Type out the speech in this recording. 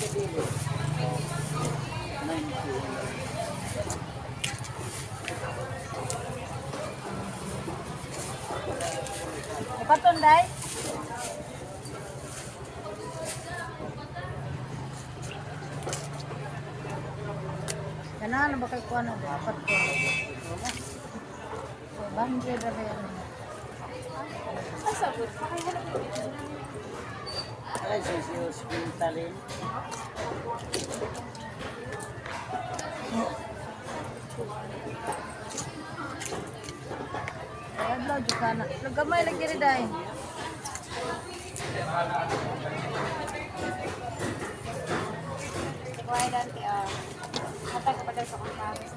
Ipaton, day? Ano ba kayo kuha na? Dapat ko. So, bahingge na rin. Masabot. Ay, si hospitalin. Ay, adlaw, juga na. Lagamay lagi rin, day. Kuhay dante, matag ka pa daw sa kontamis.